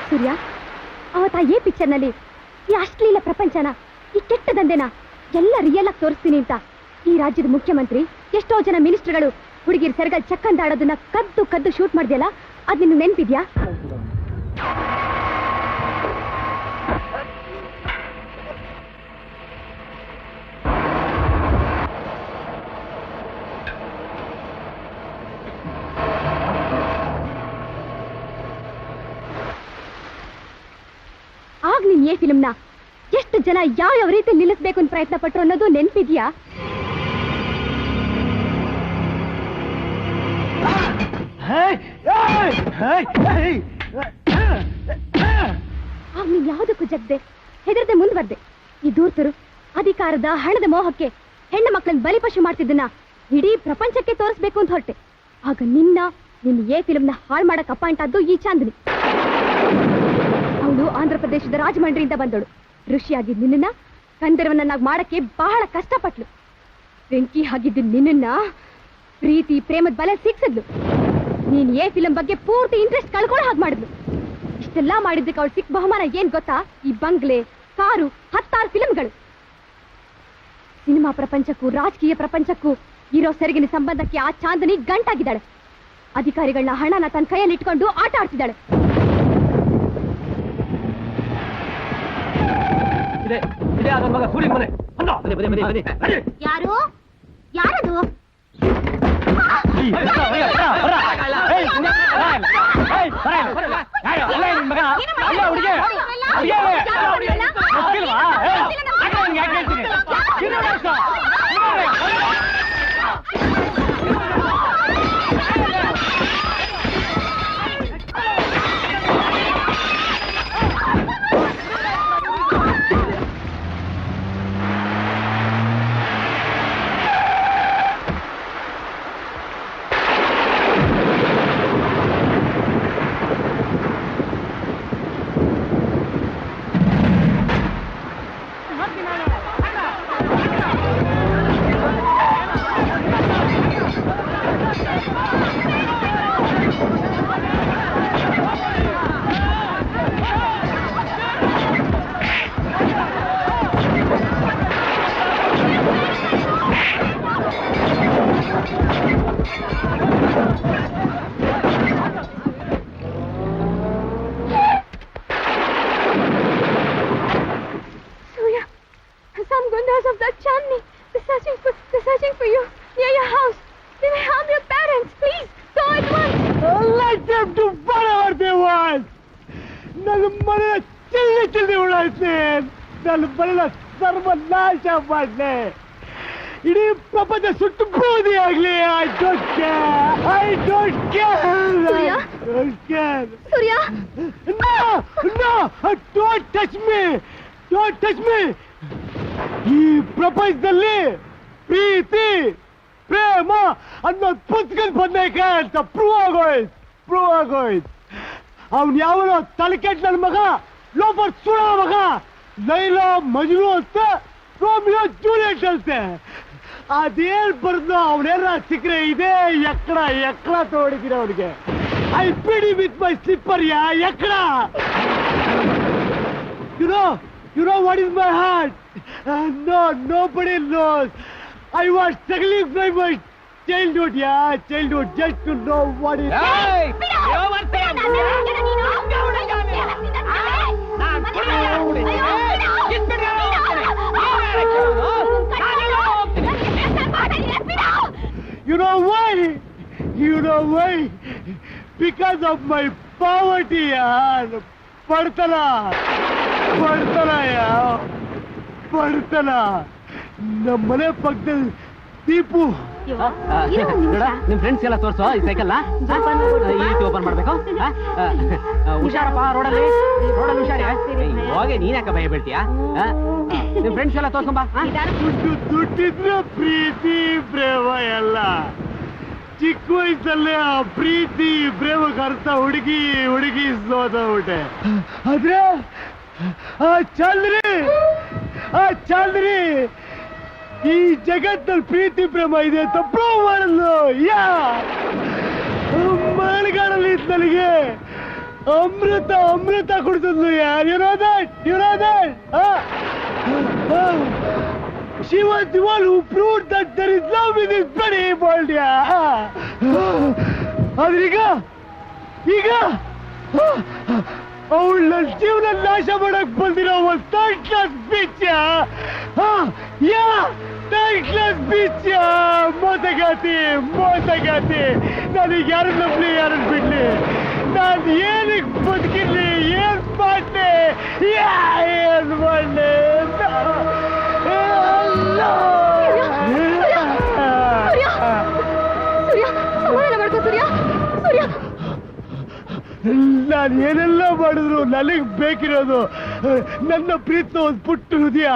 ಸೂರ್ಯ, ಅವತ್ತ ಈ ಪಿಕ್ಚರ್ನಲ್ಲಿ ಈ ಅಶ್ಲೀಲ ಪ್ರಪಂಚನ, ಈ ಕೆಟ್ಟ ದಂಧೆನ ಎಲ್ಲ ರಿಯಲ್ ಆಗಿ ತೋರಿಸ್ತೀನಿ ಅಂತ ಈ ರಾಜ್ಯದ ಮುಖ್ಯಮಂತ್ರಿ, ಎಷ್ಟೋ ಜನ ಮಿನಿಸ್ಟರ್ಗಳು ಹುಡುಗಿರ್ ಸೆರಗಲ್ ಚಕ್ಕಂದಾಡೋದನ್ನ ಕದ್ದು ಕದ್ದು ಶೂಟ್ ಮಾಡಿದ್ಯಲ್ಲ, ಅದ್ ನಿನ್ನ ನೆನ್ಪಿದ್ಯಾ? ಆಗ ನೀನ್ ಈ ಫಿಲ್ಮ್ನ ಎಷ್ಟು ಜನ ಯಾವ ರೀತಿ ನಿಲ್ಲಿಸ್ಬೇಕು ಅಂತ ಪ್ರಯತ್ನ ಪಟ್ರು ಅನ್ನೋದು ನೆನ್ಪಿದ್ಯಾ? ಆಗ ನೀನ್ ಯಾವುದಕ್ಕೂ ಜಗ್ದೆ, ಹೆದರದೆ ಮುಂದುವರ್ದೆ. ಈ ದೂರ್ತರು ಅಧಿಕಾರದ ಹಣದ ಮೋಹಕ್ಕೆ ಹೆಣ್ಣು ಮಕ್ಕಳನ್ನ ಬಲಿಪಶು ಮಾಡ್ತಿದ್ದನ್ನ ಇಡೀ ಪ್ರಪಂಚಕ್ಕೆ ತೋರಿಸ್ಬೇಕು ಅಂತ ಹೊರಟೆ. ಆಗ ನಿನ್ನ ಏ ಫಿಲ್ಮ್ನ ಹಾಳು ಮಾಡಕ್ ಅಪಾಯಿಂಟ್ ಆದ್ದು ಈ ಚಾಂದಿನಿ. ಅವಳು ಆಂಧ್ರ ಪ್ರದೇಶದ ರಾಜಮಂಡ್ರಿಯಿಂದ ಬಂದಳು. ಋಷಿಯಾಗಿದ್ದ ನಿನ್ನ ಗಂಧರ್ವನನ್ನಾಗಿ ಮಾಡಕ್ಕೆ ಬಹಳ ಕಷ್ಟಪಟ್ಲು. ಬೆಂಕಿ ಆಗಿದ್ದ ನಿನ್ನ ಪ್ರೀತಿ ಪ್ರೇಮದ ಬಲೆ ಸಿಕ್ಸಿದ್ಲು. ನೀನ್ ಏ ಫಿಲಂ ಬಗ್ಗೆ ಪೂರ್ತಿ ಇಂಟ್ರೆಸ್ಟ್ ಕಳ್ಕೊಳ್ಳೋ ಹಾಗೆ ಮಾಡಿದ್ಲು. ಇಷ್ಟೆಲ್ಲಾ ಮಾಡಿದ್ದಕ್ಕೆ ಅವಳು ಸಿಕ್ಕ ಬಹುಮಾನ ಏನ್ ಗೊತ್ತಾ? ಈ ಬಂಗ್ಲೆ, ಕಾರು, 10 ಫಿಲಂಗಳು. ಸಿನಿಮಾ ಪ್ರಪಂಚಕ್ಕೂ ರಾಜಕೀಯ ಪ್ರಪಂಚಕ್ಕೂ ಇರೋ ಸೆರಗಿನ ಸಂಬಂಧಕ್ಕೆ ಆ ಚಾಂದನಿ ಗಂಟಾಗಿದ್ದಾಳೆ. ಅಧಿಕಾರಿಗಳನ್ನ ಹಣನ ತನ್ನ ಕೈಯಲ್ಲಿ ಇಟ್ಕೊಂಡು ಆಟ ಆಡ್ತಿದ್ದಾಳೆ. ಯಾರು? ಯಾರದು? ಸರ್ವನಾಶ ಮಾಡ್ಲೆ, ಇಡೀ ಪ್ರಪಂಚ ಸುಟ್ಟು ಬೂದಿ ಆಗ್ಲಿ. I don't care. Don't touch me. ಈ ಪ್ರಪಂಚದಲ್ಲಿ ಪ್ರೀತಿ ಪ್ರೇಮ ಅನ್ನೋದು ಪುಸ್ತಕದ ಬಂದೈಕ ಅಂತ ಪ್ರೂವ್ ಆಗೋಯ್ತು. ಅವನ್ ಯಾವನೋ ತಲೆಕೆಟ್ಟ ನನ್ನ ಮಗ, ಲೋಫರ್ ಸುಳ ಮಗ, ಲೈಲಾ ಮಜ್ನು ಅಂತ ರೋಮಿಯೋ ಜೂಲಿಯಟ್ ಅಂತೆ. ಅದೇನ್ ಬರ್ದು ಅವನೇನ ಸಿಕ್ಕರೆ ಇದೇ ಎಕ್ಕಡ ತೋಡಿದೀರ ಅವನಿಗೆ. I beat with my slipper ಎಕ್ಕಡ. You know what is my heart? No, nobody knows. I was struggling from my childhood, just to know what is. Hey! You know why? Because of my poverty, ಪಡ್ತನ. ನಮ್ಮ ಮನೆ ಪಕ್ಕದಲ್ಲಿ ದೀಪು. ನಿಮ್ friends ಎಲ್ಲ ತೋರ್ಸೋ ಈ cycle ಈ ರೀತಿ open ಮಾಡ್ಬೇಕು. ಹುಷಾರಪ್ಪ, ರೋಡಲ್ಲಿ ಹುಷಾರಿ. ಹೋಗಿ ನೀನ್ ಯಾಕೆ ಭಯ ಬೀಳ್ತೀಯ? ನಿಮ್ ಫ್ರೆಂಡ್ಸ್ ಎಲ್ಲ ತೋರ್ಸಂಬ. ದುಡ್ಡಿದ್ರೆ ಪ್ರೀತಿ ಪ್ರೇಮ ಎಲ್ಲ. ಚಿಕ್ಕ ವಯಸ್ಸಲ್ಲೇ ಆ ಪ್ರೀತಿ ಪ್ರೇಮಕ್ಕೆ ಅರ್ಥ ಹುಡುಗಿ ಸೋತಬಿಟ್ಟೆ. ಆದ್ರೆ ಆ ಚಂದ್ರಿ ಈ ಜಗತ್ತಲ್ಲಿ ಪ್ರೀತಿ ಪ್ರೇಮ ಇದೆ ಅಂತ ಪ್ರೂವ್ ಮಾಡಲು. ಮಳೆಗಾಡಲ್ಲಿ ನನಗೆ ಅಮೃತ ಅಮೃತ ಕುಡಿಸಿದ್ಲು ಯಾರು She was the one who proved that there is love in this bloody world, ಆದ್ರೀಗ ಅವಳು ನನ್ನ ಜೀವನ ನಾಶ ಮಾಡಕ್ ಬಂದಿರೋ ಒಂದು third class bitch third class bitch ಮೋಸಗಾತಿ ನನಗೆ ಯಾರನ್ನ ನಂಬಲಿ ಯಾರನ್ನ ಬಿಡ್ಲಿ ನಾನು ಏನಕ್ಕೆ ಬದುಕಿರ್ಲಿ ಏನ್ ಮಾಡ್ಲಿ ಏನ್ ಮಾಡ್ಲಿ ನಾನು ಏನೆಲ್ಲ ಮಾಡಿದ್ರು ನನಗೆ ಬೇಕಿರೋದು ನನ್ನ ಪ್ರೀತಿ ಒಂದು ಪುಟ್ಟ ಹೃದಯ.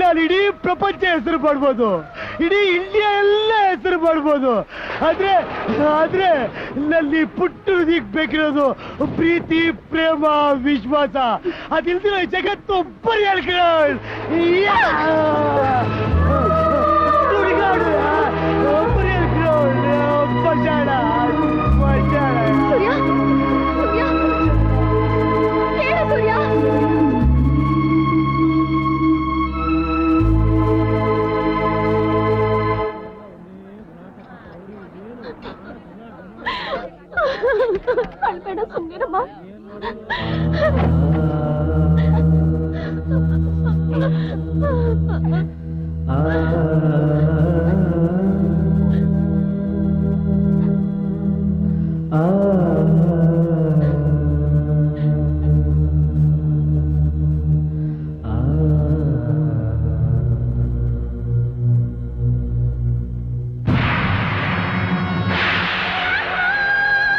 ನಾನು ಇಡೀ ಪ್ರಪಂಚ ಹೆಸರು ಮಾಡ್ಬೋದು, ಇಡೀ ಇಂಡಿಯಾ ಎಲ್ಲ ಹೆಸರು ಮಾಡ್ಬೋದು, ಆದ್ರೆ ನನ್ನ ಈ ಪುಟ್ಟ ಹೃದಯಕ್ಕೆ ಬೇಕಿರೋದು ಪ್ರೀತಿ, ಪ್ರೇಮ, ವಿಶ್ವಾಸ. ಅದಿಲ್ದಿರೋ ಜಗತ್ತು ಬರೀ ಅಳ್ಬೇಡ ಸುಮ್ಮನಿರಮ್ಮ.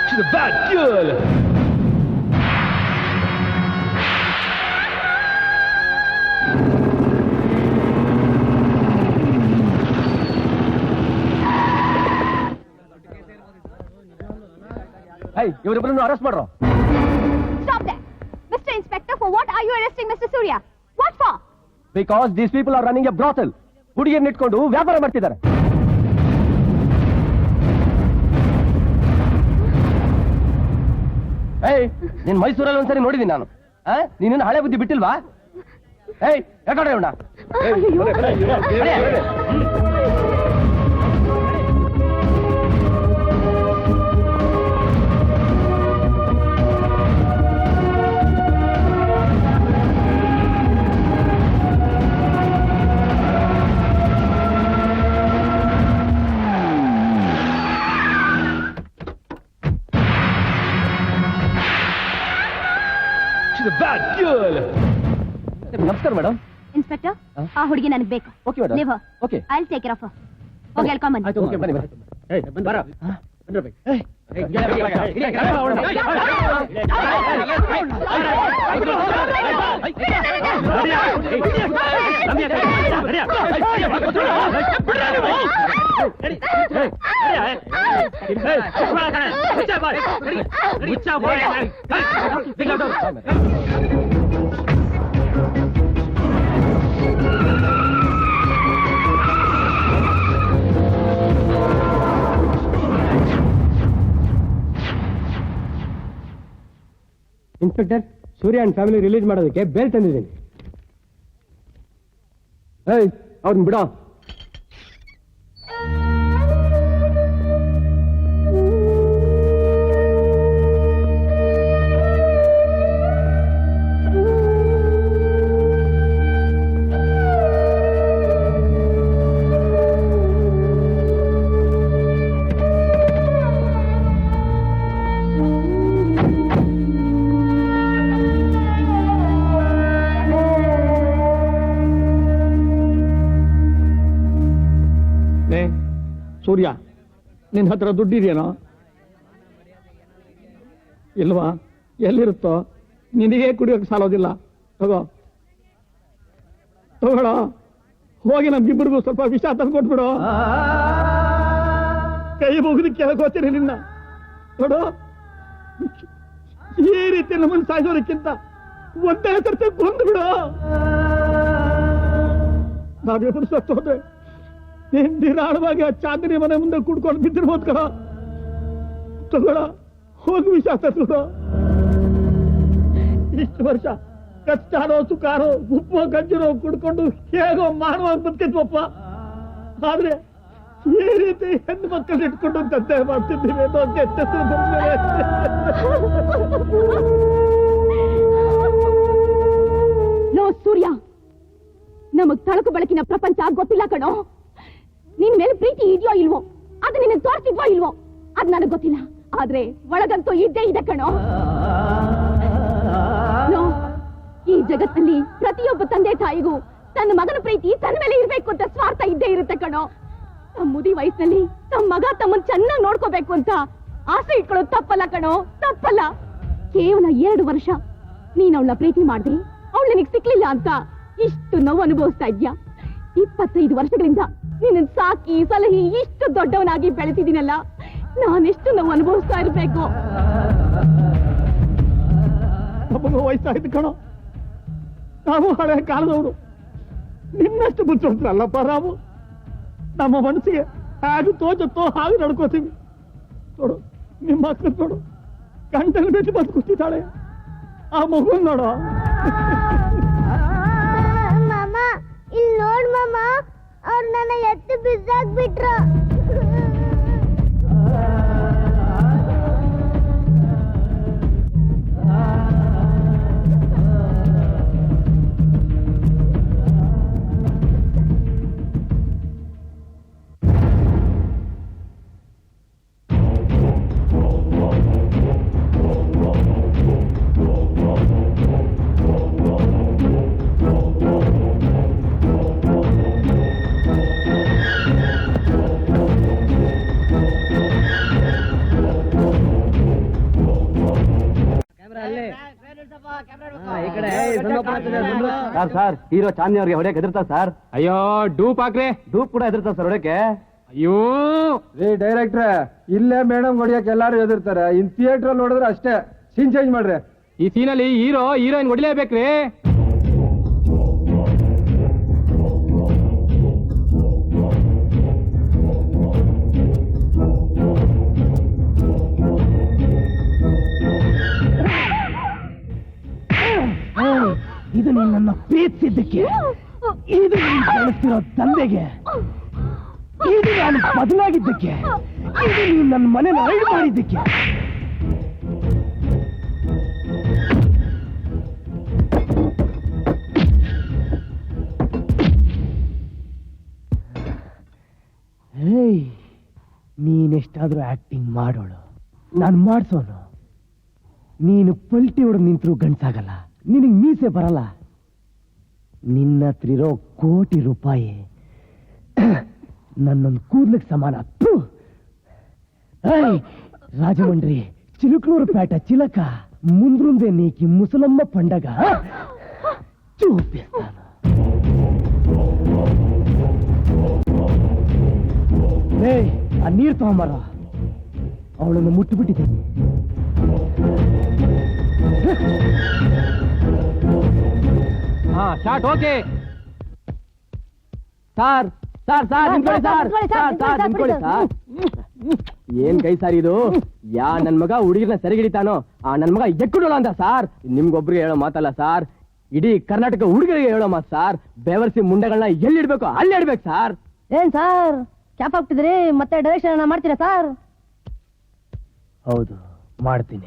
She's a bad girl. Hey, ಇವರಿಬ್ಬರನ್ನು ಅರೆಸ್ಟ್ ಮಾಡ್ರೋ. Stop there. Mr. Inspector, for what are you arresting Mr. Surya? What for? Because these people are running a brothel. ಹುಡುಗಿಯನ್ನು ಇಟ್ಕೊಂಡು ವ್ಯಾಪಾರ ಮಾಡ್ತಿದ್ದಾರೆ. ಏಯ್, ನೀನ್ ಮೈಸೂರಲ್ಲಿ ಒಂದ್ಸರಿ ನೋಡಿದೀನಿ ನಾನು. ನೀನೇನು ಹಳೆ ಬುದ್ಧಿ ಬಿಟ್ಟಿಲ್ವಾ? ಏಯ್, ಯಾಕಡೆ ಉಂಡ? ನಮಸ್ಕಾರ ಮೇಡಮ್. ಇನ್ಸ್ಪೆಕ್ಟರ್, ಆ ಹುಡುಗಿ ನನಗೆ ಬೇಕು. Okay madam. ನೀವು okay. I will take care of her. ಹೋಗಿ ಹೇಳ್ಕೊಂಡ್ ಬನ್ನಿ. ಆಯ್ತು, ಓಕೆ, ಬನ್ನಿ ಬನ್ನಿ. Inspector, Surya and family release ಮಾಡೋದಕ್ಕೆ ಬೇಲ್ ತಂದಿದ್ದೀನಿ. ಏಯ್, ಅವ್ರನ್ನ ಬಿಡೋ. ಸೂರ್ಯ, ನಿನ್ನ ಹತ್ರ ದುಡ್ಡಿದೆಯೇನೋ? ಇಲ್ವಾ? ಎಲ್ಲಿರುತ್ತೋ? ನಿನಗೆ ಕುಡಿಯೋಕೆ ಸಾಲೋದಿಲ್ಲ. ತಗೋಣ, ಹೋಗಿ ನಮ್ಗಿಬ್ಬರಿಗೂ ಸ್ವಲ್ಪ ವಿಷ ತಂದು ಕೊಟ್ಬಿಡು. ಕೈ ಮುಗಿದು ಕೇಳ್ಕೋತೀನಿ ನಿನ್ನ. ನೋಡು, ಈ ರೀತಿ ನಮ್ಮನ್ನು ಸಾಯಿಸೋದಕ್ಕಿಂತ ಒಂದೇ ಸರ್ತಿ ಕೊಂದು ಬಿಡು. ನಾವಿಬ್ಬರು ಸತ್ತು ಹೋದ್ರೆ ನೀನ್ ನಿರಾಳವಾಗಿ ಆ ಚಾಂದಿನಿ ಮನೆ ಮುಂದೆ ಕುಡ್ಕೊಂಡು ಬಿದ್ದಿರ್ಬೋದು ಕಣ. ತಗೋಣ, ಹೋಗಿ ವಿಷ ತಗೋಣ. ವರ್ಷ ಕಚ್ಚಾರೋ ಸುಖಾರೋ ಉಪ್ಪೋ ಗಂಜಿರೋ ಕುಡ್ಕೊಂಡು ಹೇಗೋ ಮಾನವಾಗಿ ಬದುಕಿದ್ವಪ್ಪ. ಆದ್ರೆ ಈ ರೀತಿ ಹೆಣ್ಣು ಮಕ್ಕಳು ಇಟ್ಕೊಂಡು ತಂದೆ ಮಾಡ್ತಿದ್ದೀವಿ ಅನ್ನೋ ಕೆಟ್ಟಸ್ರು ಬಂದ್ಮೇಲೆ ಲೋ ಸೂರ್ಯ, ನಮಗ್ ತಳಕು ಬೆಳಕಿನ ಪ್ರಪಂಚ ಗೊತ್ತಿಲ್ಲ ಕಣೋ. ನಿನ್ ಮೇಲೆ ಪ್ರೀತಿ ಇದೆಯೋ ಇಲ್ವೋ, ಅದು ನಿನ್ನ ತೋರಿಸಿದ್ವೋ ಇಲ್ವೋ ಅದ್ ನನಗ್ ಗೊತ್ತಿಲ್ಲ. ಆದ್ರೆ ಒಳಗಂತೂ ಇದ್ದೇ ಇದೆ ಕಣೋ. ಲೋ, ಈ ಜಗತ್ತಲ್ಲಿ ಪ್ರತಿಯೊಬ್ಬ ತಂದೆ ತಾಯಿಗೂ ತನ್ನ ಮಗನ ಪ್ರೀತಿ ತನ್ನ ಮೇಲೆ ಇರ್ಬೇಕು ಅಂತ ಸ್ವಾರ್ಥ ಇದ್ದೇ ಇರುತ್ತೆ ಕಣೋ. ತಮ್ಮ ಮುದಿ ವಯಸ್ಸಿನಲ್ಲಿ ತಮ್ಮ ಮಗ ತಮ್ಮನ್ ಚೆನ್ನಾಗಿ ನೋಡ್ಕೋಬೇಕು ಅಂತ ಆಸೆ ಇಟ್ಕೊಳ್ಳೋದು ತಪ್ಪಲ್ಲ ಕಣೋ, ತಪ್ಪಲ್ಲ. ಕೇವಲ 2 ವರ್ಷ ನೀನ್ ಅವಳ ಪ್ರೀತಿ ಮಾಡ್ದೆ, ಅವಳು ನಿನಗ್ ಸಿಕ್ಲಿಲ್ಲ ಅಂತ ಇಷ್ಟು ನೋವು ಅನುಭವಿಸ್ತಾ ಇದ್ಯಾ. 25 ವರ್ಷಗಳಿಂದ ನಿನ್ನ ಸಾಕಿ ಸಲಹಿ ಇಷ್ಟು ದೊಡ್ಡವನಾಗಿ ಬೆಳೆಸಿದ್ದೀನಲ್ಲ, ನಾನೆಷ್ಟು ನೋವು ಅನುಭವಿಸ್ತಾ ಇರ್ಬೇಕು. ನಮಗೂ ವಯಸ್ಸಾಯ್ತು ಕಣೋ, ನಾವು ಹಳೆ ಕಾಲದವರು. ನಿನ್ನಷ್ಟು ಬುದ್ಧಿವಂತರಲ್ಲಪ್ಪ ನಾವು. ನಮ್ಮ ಮನಸ್ಸಿಗೆ ಹಾಗೆ ತೋಚತ್ತೋ ಹಾಗೆ ನಡ್ಕೋತೀವಿ. ನೋಡು, ನಿಮ್ಮ ಮಕ್ಕಳು ನೋಡು, ಗಂಟಲು ಬಿಟ್ಟು ಬದುಕುತ್ತಿದ್ದಾಳೆ. ಆ ಮಗು ನೋಡು. ಮಾಮ ಇಲ್ಲಿ ನೋಡ್ ಮಾಮ, ಅವ್ರು ನನ್ನ ಎತ್ತು ಬಿಸಾಕ್ಬಿಟ್ರು. ಸರ್ ಹೀರೋ ಚಾಂದಿ ಅವ್ರಿಗೆ ಹೊಡೆಯಕ್ಕೆ ಹೆದರ್ತಾ ಸರ್. ಅಯ್ಯೋ ಡೂಪ್ ಹಾಕ್ರಿ. ಡೂಪ್ ಕೂಡ ಹೆದರ್ತಾ ಸರ್ ಹೊಡೆಯಕ್ಕೆ. ಅಯ್ಯೋ ರೀ ಡೈರೆಕ್ಟ್ರೆ, ಇಲ್ಲೇ ಮೇಡಮ್ ಹೊಡಿಯಕ್ಕೆ ಎಲ್ಲಾರು ಎದುರ್ತಾರೆ. ಇನ್ ಥಿಯೇಟರ್ ಅಲ್ಲಿ ನೋಡಿದ್ರೆ ಅಷ್ಟೇ. ಸೀನ್ ಚೇಂಜ್ ಮಾಡ್ರಿ. ಈ ಸೀನಲ್ಲಿ ಹೀರೋ ಹೀರೋಯಿನ್ ಹೊಡಿಲೇಬೇಕ್ರಿ. ಇದು ನನ್ನ ಪ್ರೀತಿಸಿದ್ದಕ್ಕೆ, ಇದು ನೀನು ಬೆಳೆಸ್ತಿರೋ ತಂದೆಗೆ, ಇದು ನಾನು ಬದಲಾಗಿದ್ದಕ್ಕೆ, ಇದು ನೀನು ನನ್ನ ಮನೆನ ಐದು ಮಾಡಿದ್ದಕ್ಕೆ. ಹೇಯ್, ನೀನೆಷ್ಟಾದ್ರೂ ಆಕ್ಟಿಂಗ್ ಮಾಡೋಳು, ನಾನು ಮಾಡ್ಸೋನು. ನೀನು ಪಲ್ಟಿ ಹೊಡೆದು ನಿಂತರೂ ಗಂಡ್ಸಾಗಲ್ಲ, ನಿನಗೆ ಮೀಸೆ ಬರಲ್ಲ. ನಿನ್ನ ಹತ್ರ ಇರೋ ಕೋಟಿ ರೂಪಾಯಿ ನನ್ನೊಂದು ಕೂದ್ಲಿಗೆ ಸಮಾನ. రాజమండ్రి చిలుకలూరుపేట చిలక ముందుందే నీకి ముసలమ్మ పండగ చూపిస్తాను. ఆ నీరు తోమర ಅವಳನ್ನು ಮುಟ್ಟಿಬಿಟ್ಟಿದೆ. ಹಾ shot okay. Sir sir sir ನಿಂತ್ಕೊಳ್ಳಿ ಸಾರ್, ಸಾರ್ ಸಾರ್ ನಿಂತ್ಕೊಳ್ಳಿ ಸಾರ್. ಏನ್ ಕೈ ಸಾರ್ ಇದು? ಯಾ ನನ್ ಮಗ ಹುಡುಗಿರ್ನ ಸರಿ ಹಿಡಿತಾನೋ ಆ ನನ್ ಮಗ ಎಕ್ಕುಡೋಲ್ಲ ಅಂತ ಸಾರ್. ನಿಮ್ಗೊಬ್ರಿಗೆ ಹೇಳೋ ಮಾತಲ್ಲ ಸಾರ್, ಇಡೀ ಕರ್ನಾಟಕ ಹುಡುಗರಿಗೆ ಹೇಳೋ ಮಾತು ಸಾರ್. ಬೆವರ್ಸಿ ಮುಂಡೆಗಳನ್ನ ಎಲ್ಲಿ ಇಡ್ಬೇಕು ಅಲ್ಲಿ ಇಡ್ಬೇಕು ಸಾರ್. ಏನ್ ಸಾರ್ ಕ್ಯಾಪ್ ಹಾಕ್ತಿದ್ರಿ, ಮತ್ತೆ ಡೈರೆಕ್ಷನ್ ಮಾಡ್ತೀರಾ ಸಾರ್? ಹೌದು, ಮಾಡ್ತೀನಿ.